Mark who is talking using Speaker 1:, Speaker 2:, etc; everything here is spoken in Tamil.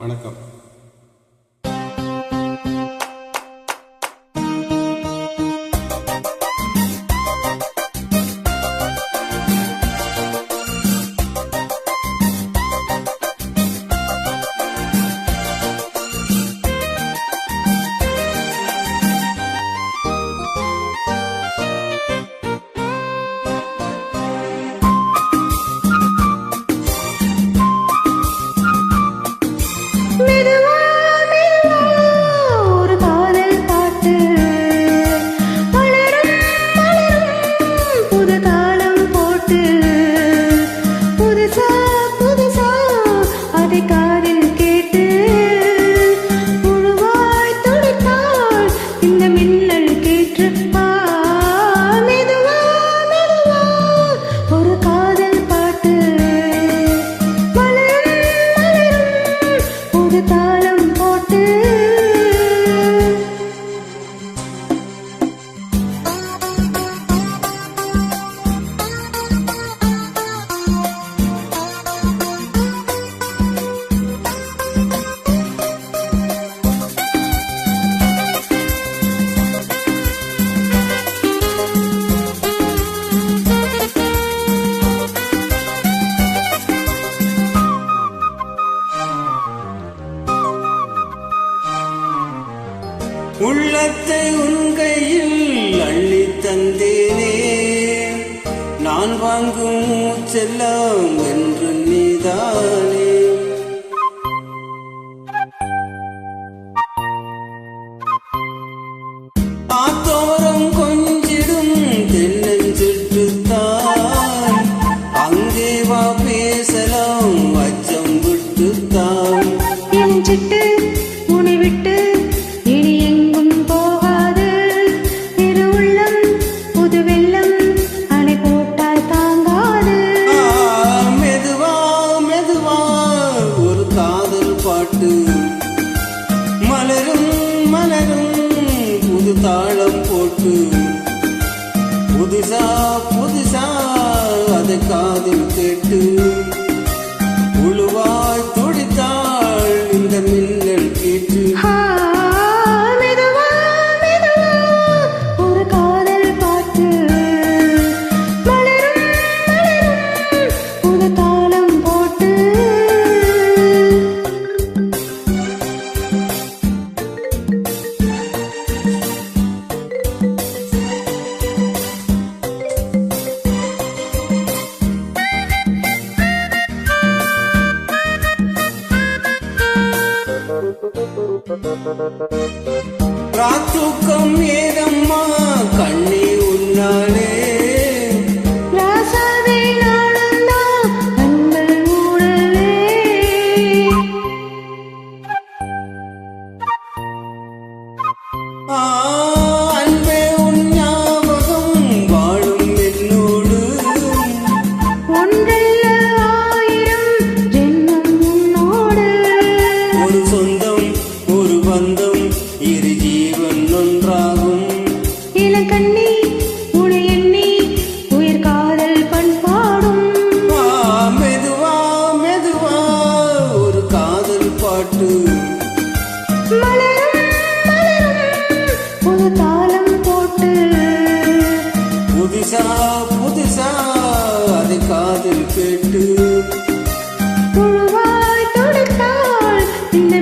Speaker 1: வணக்கம்.
Speaker 2: உள்ளத்தை உன் கையில் அள்ளி தந்தேனே, நான் வாங்கும் செல்லம் என்று நீதானே. ஆத்தோரம் கொஞ்சிடும் தென்னஞ்சிட்டுத்தான், அங்கே வா பேசலாம் அச்சம் விட்டுத்தான்.
Speaker 3: சிட்டு உனை விட்டு
Speaker 2: மலரும் மலரும் புது தாளம் போட்டு புதுசா புதுசா அதை காதில் கேட்டு உழுவாய் துடித்தாள் இந்த மின்னல் கேட்டு. ராத்தூக்கம் ஏதம்மா கண்ணே உன்னாலே, அன்பே உன் ஞாபகம் வாழும் என்னோடு, ஒரு சொந்தம் ஒரு பந்தம் இரு ஜீவன் ஒன்றாகும்.
Speaker 3: இளங்கண்ணி உனை எண்ணி உயிர் காதல் பண்பாடும்.
Speaker 2: மெதுவா மெதுவா ஒரு காதல் பாட்டு,
Speaker 3: மலரும் மலரும் புது தாளம் போட்டு
Speaker 2: புதுசா புதுசா அதை காதில் கேட்டு
Speaker 3: புழுவாய் தொடுத்தாள் இந்த